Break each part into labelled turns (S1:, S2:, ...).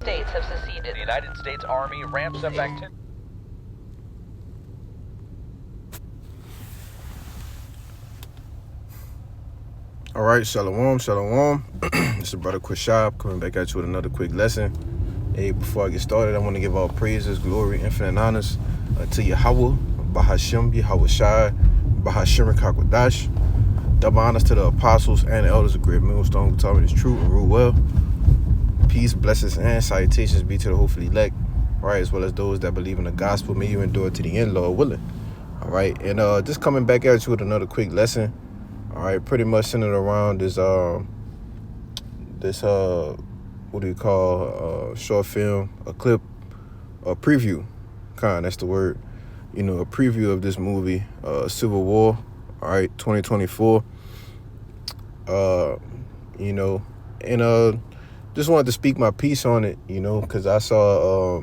S1: States have seceded.
S2: The United States Army ramps up activity.
S3: All right, shalom, shalom. It's your brother Quishab coming back at you with another quick lesson. Hey, before I get started, I want to give all praises, glory, infinite honors to Yahweh, Bahashim, Yahweh Shai, Bahashim Hakwadash. Double honors to the apostles and elders of Great Millstone who taught me this truth and rule well. Peace, blessings, and salutations be to the hopefully elect, right, as well as those that believe in the gospel. May you endure to the end, Lord willing. All right, and just coming back at you with another quick lesson. All right, pretty much centered around this what do you call short film, a clip, a preview, that's the word, a preview of this movie, Civil War, all right, 2024, and just wanted to speak my piece on it, because I saw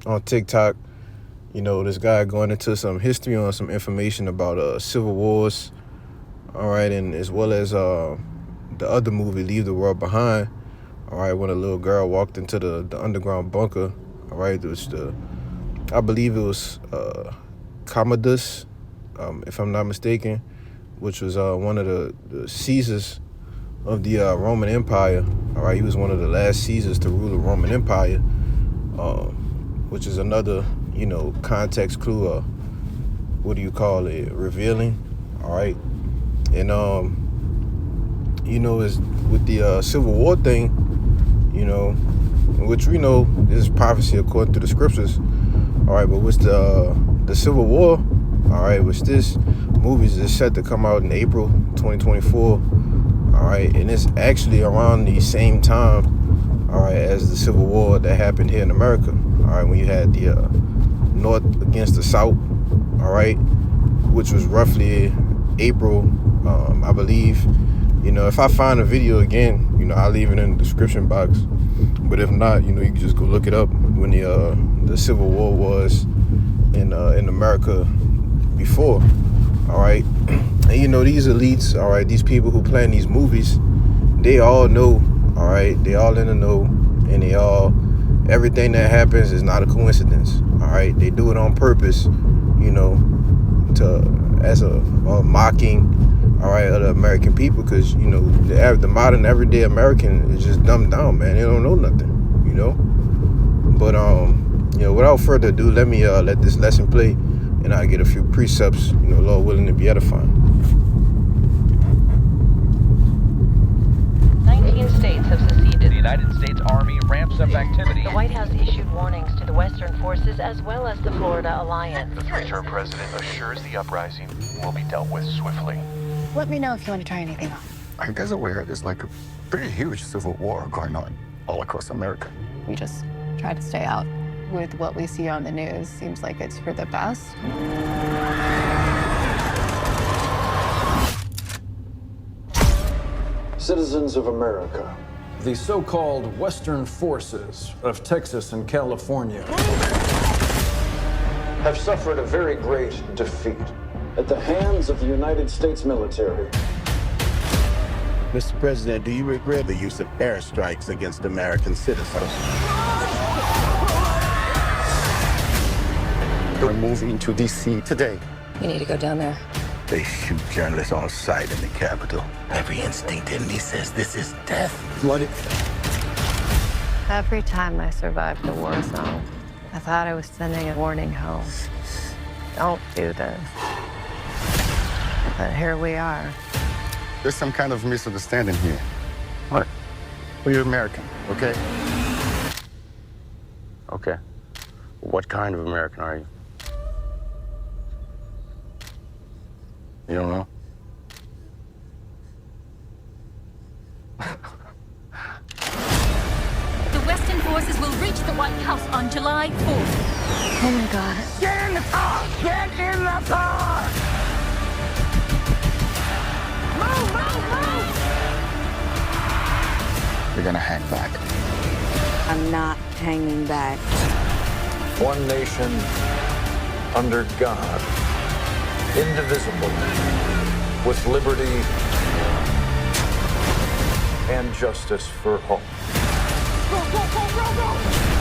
S3: on TikTok, this guy going into some history on some information about civil wars, all right, and as well as the other movie, Leave the World Behind, all right, when a little girl walked into the underground bunker, all right, I believe it was Commodus, if I'm not mistaken, which was one of the Caesars of the Roman Empire, all right, he was one of the last Caesars to rule the Roman Empire, which is another, context clue, revealing, all right. And, is with the Civil War thing, which we know this is prophecy according to the scriptures, all right, but with the Civil War, all right, which this movie is set to come out in April 2024, all right, and it's actually around the same time, all right, as the Civil War that happened here in America, all right, when you had the North against the South, all right, which was roughly April, I believe. If I find a video again, I'll leave it in the description box. But if not, you can just go look it up when the Civil War was in America before. All right, and these elites, all right, these people who plan these movies, they all know, all right, they all in the know, and everything that happens is not a coincidence. All right, they do it on purpose, as a mocking, all right, of the American people, because the modern everyday American is just dumbed down, man. They don't know nothing, But without further ado, let me let this lesson play, and I get a few precepts, Lord willing, to be edifying.
S1: 19 states have seceded.
S2: The United States Army ramps up activity.
S1: The White House issued warnings to the Western forces as well as the Florida Alliance.
S4: The three-term president assures the uprising will be dealt with swiftly.
S5: Let me know if you want to try anything on.
S6: Are you guys aware there's like a pretty huge civil war going on all across America?
S5: We just try to stay out. With what we see on the news, seems like it's for the best.
S7: Citizens of America.
S8: The so-called Western forces of Texas and California
S7: Have suffered a very great defeat at the hands of the United States military.
S9: Mr. President, do you regret the use of airstrikes against American citizens?
S6: They're moving to D.C. today.
S1: You need to go down there.
S9: They shoot journalists on sight in the Capitol. Every instinct in me says this is death.
S6: Bloody.
S5: Every time I survived the war zone, I thought I was sending a warning home. Don't do this. But here we are.
S6: There's some kind of misunderstanding here. What? Well, you're American, okay?
S9: Okay. What kind of American are you? You don't know?
S10: The Western forces will reach the White House on July 4th.
S5: Oh my God.
S6: Get in the car! Get in the car!
S10: Move!
S6: You're gonna hang back.
S5: I'm not hanging back.
S7: One nation under God, indivisible, with liberty and justice for all.
S10: Go!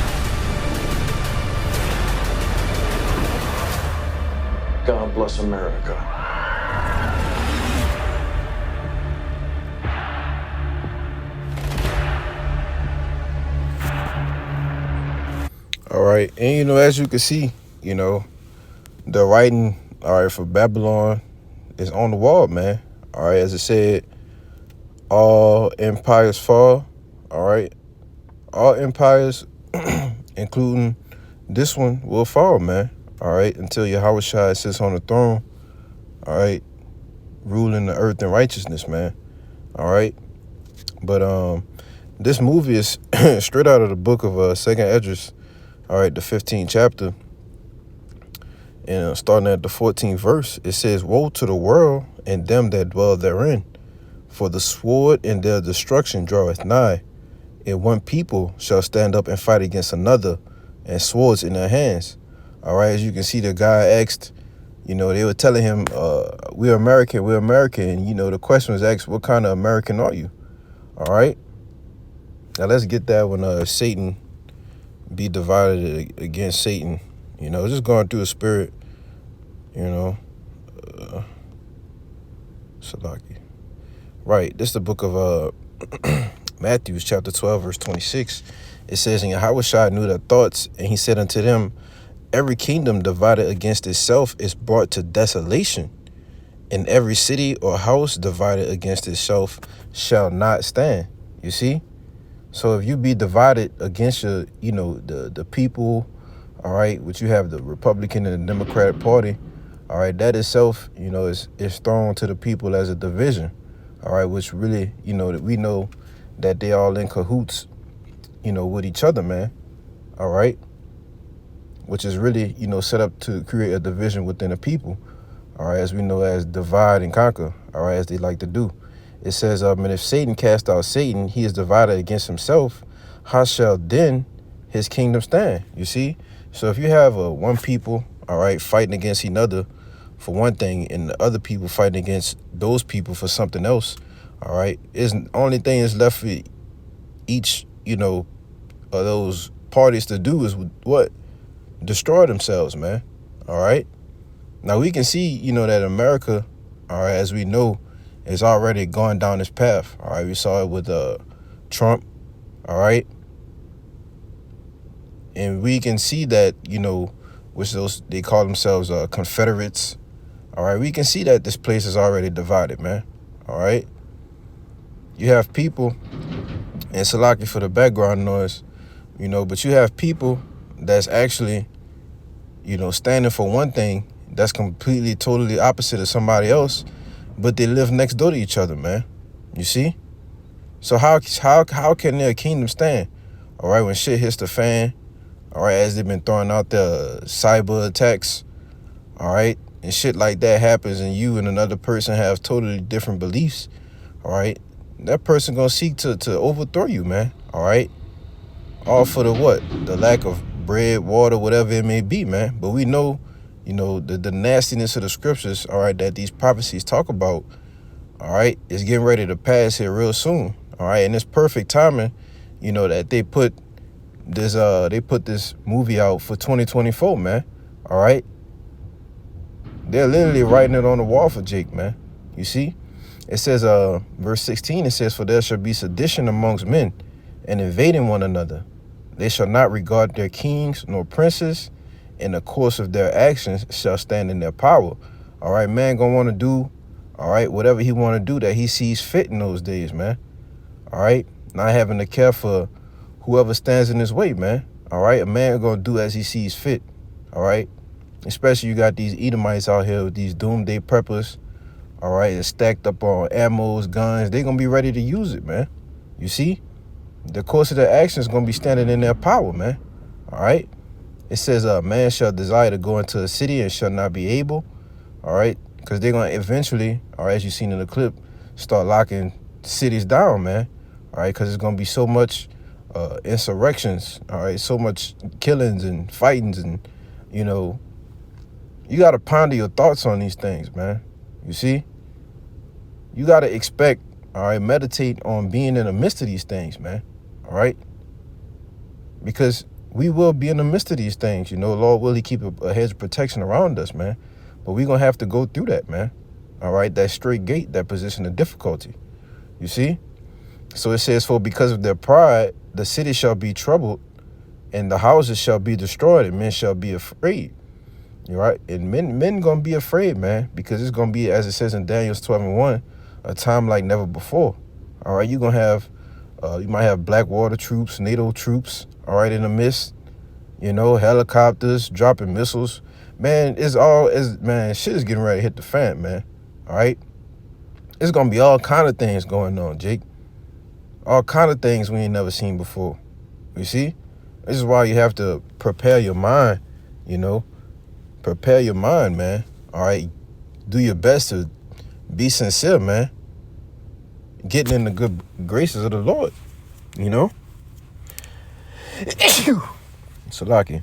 S7: God bless America.
S3: All right, and as you can see, the writing, all right, for Babylon is on the wall, man. All right, as I said, all empires fall. All right, all empires, including this one, will fall, man. All right, until Yahushua sits on the throne. All right, ruling the earth in righteousness, man. All right, but this movie is straight out of the book of Second Esdras. All right, the 15th chapter. And starting at the 14th verse, it says, "Woe to the world and them that dwell therein, for the sword and their destruction draweth nigh, and one people shall stand up and fight against another, and swords in their hands." All right, as you can see, the guy asked, they were telling him, we're American, we're American. And, the question was asked, what kind of American are you? All right. Now let's get that when Satan be divided against Satan. Just going through a spirit, Salaki. Right, this is the book of Matthew, chapter 12, verse 26. It says, "And Yahushua knew their thoughts, and he said unto them, Every kingdom divided against itself is brought to desolation, and every city or house divided against itself shall not stand." You see? So if you be divided against the people, all right, which you have the Republican and the Democratic Party, all right, that itself, is thrown to the people as a division, all right, which really, that we know that they all in cahoots, with each other, man, all right, which is really, set up to create a division within the people, all right, as we know as divide and conquer, all right, as they like to do. It says, and if Satan cast out Satan, he is divided against himself. How shall then his kingdom stand? You see? So if you have one people, all right, fighting against another for one thing, and the other people fighting against those people for something else, all right, is the only thing that's left for each, of those parties to do is what? Destroy themselves, man. All right. Now we can see, that America, all right, as we know, is already going down this path. All right, we saw it with Trump. All right, and we can see that, which they call themselves Confederates. All right, we can see that this place is already divided, man. All right, you have people, and Salaki for the background noise, but you have people that's actually, standing for one thing that's completely, totally opposite of somebody else, but they live next door to each other, man. You see? So how can their kingdom stand? All right, when shit hits the fan, all right, as they've been throwing out the cyber attacks, all right, and shit like that happens, and you and another person have totally different beliefs, all right, that person gonna seek to overthrow you, man. All right, all for the what? The lack of bread, water, whatever it may be, man. But we know, the nastiness of the scriptures, all right, that these prophecies talk about, all right, is getting ready to pass here real soon. All right, and it's perfect timing, that they put this movie out for 2024, man. All right. They're literally writing it on the wall for Jake, man. You see? It says, verse 16, it says, "For there shall be sedition amongst men, and invading one another. They shall not regard their kings nor princes, and the course of their actions shall stand in their power." All right, man gonna want to do, all right, whatever he want to do that he sees fit in those days, man. All right, not having to care for whoever stands in his way, man. All right, a man gonna do as he sees fit. All right, especially you got these Edomites out here with these doomsday preppers. All right, it's stacked up on ammos, guns. They gonna be ready to use it, man. You see, the course of their actions gonna be standing in their power, man. All right. It says, "Man shall desire to go into a city and shall not be able." All right, because they're gonna eventually, all right, as you seen in the clip, start locking cities down, man. All right, because it's gonna be so much insurrections. All right, so much killings and fightings, and you gotta ponder your thoughts on these things, man. You see, you gotta expect, all right, meditate on being in the midst of these things, man. All right, because we will be in the midst of these things, Lord will he keep a hedge of protection around us, man. But we're going to have to go through that, man. All right, that straight gate, that position of difficulty. You see? So it says, for because of their pride, the city shall be troubled, and the houses shall be destroyed, and men shall be afraid. You're right. And men going to be afraid, man, because it's going to be, as it says in Daniel 12:1, a time like never before. All right, you're going to have, you might have Blackwater troops, NATO troops, all right, in the midst, helicopters, dropping missiles. Man, man, shit is getting ready to hit the fan, man. All right. It's going to be all kind of things going on, Jake. All kind of things we ain't never seen before. You see? This is why you have to prepare your mind, Prepare your mind, man. All right? Do your best to be sincere, man. Getting in the good graces of the Lord, Salaki,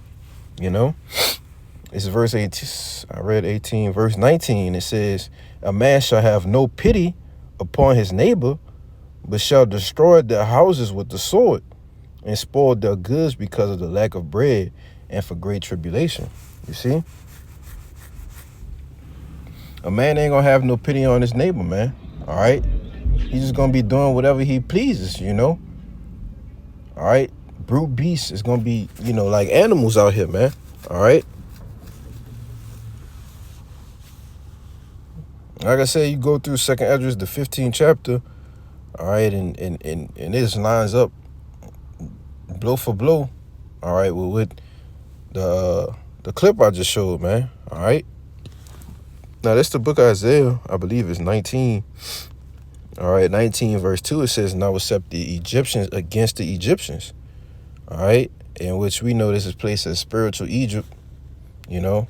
S3: It's verse 18. I read 18. Verse 19, it says, a man shall have no pity upon his neighbor, but shall destroy their houses with the sword, and spoil their goods because of the lack of bread and for great tribulation. You see? A man ain't gonna have no pity on his neighbor, man. All right? He's just gonna be doing whatever he pleases, All right? Brute beasts is gonna be, like animals out here, man. All right? Like I said, you go through 2nd Esdras, the 15th chapter, all right, and this lines up blow for blow, all right, with the clip I just showed, man. All right. Now this the book of Isaiah, I believe it's 19. All right, 19 verse 2, it says, "Now accept the Egyptians against the Egyptians." All right, in which we know this is placed as spiritual Egypt. We know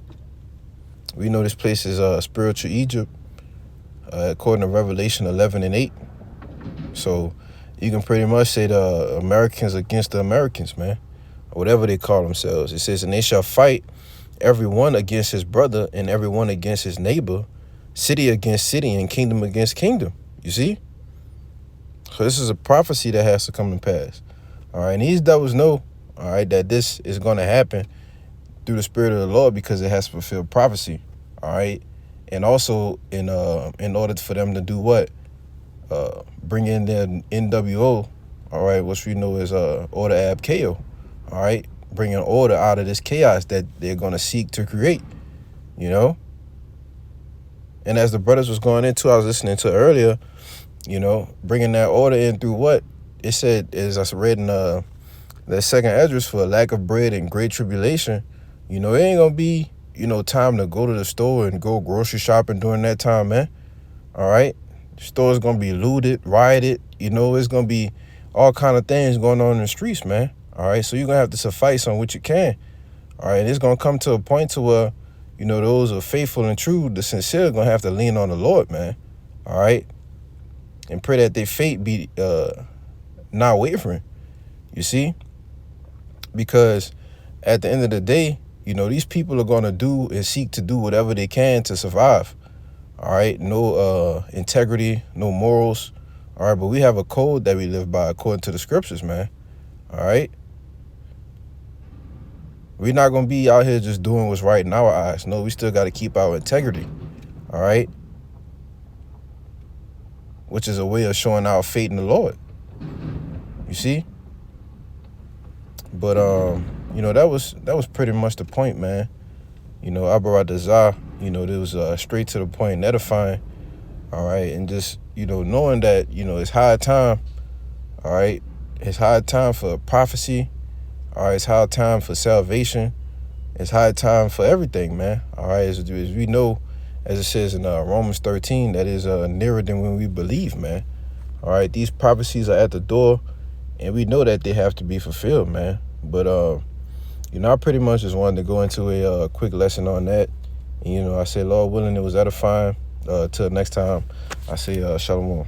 S3: this place is spiritual Egypt, according to Revelation 11:8. So you can pretty much say the Americans against the Americans, man, or whatever they call themselves. It says, "And they shall fight, every one against his brother, and every one against his neighbor, city against city, and kingdom against kingdom." You see? So this is a prophecy that has to come to pass. All right, and these devils know, all right, that this is going to happen through the Spirit of the Lord because it has to fulfill prophecy. All right, and also in order for them to do what? Bring in their NWO, all right, which we know is order ab chaos, all right, bringing order out of this chaos that they're going to seek to create, And as the brothers was going into, I was listening to earlier, bringing that order in through what? It said, as I read in the 2nd Esdras, for lack of bread and great tribulation, it ain't going to be, time to go to the store and go grocery shopping during that time, man. All right. The store's going to be looted, rioted. It's going to be all kind of things going on in the streets, man. All right. So you're going to have to suffice on what you can. All right. And it's going to come to a point to where, those who are faithful and true, the sincere, are going to have to lean on the Lord, man. All right. And pray that their fate be not wavering. You see? Because at the end of the day, these people are going to do and seek to do whatever they can to survive. All right. No integrity, no morals. All right. But we have a code that we live by according to the scriptures, man. All right. We're not going to be out here just doing what's right in our eyes. No, we still got to keep our integrity. All right. Which is a way of showing our faith in the Lord. You see? But, that was pretty much the point, man. Abarat Dazah, it was straight to the point, and edifying. All right. And just, knowing that, it's high time. All right. It's high time for prophecy. All right. It's high time for salvation. It's high time for everything, man. All right. As we know, as it says in Romans 13, that is nearer than when we believe, man. All right. These prophecies are at the door, and we know that they have to be fulfilled, man. But, I pretty much just wanted to go into a quick lesson on that. And, I say, Lord willing, it was edifying. Till next time, I say, shalom.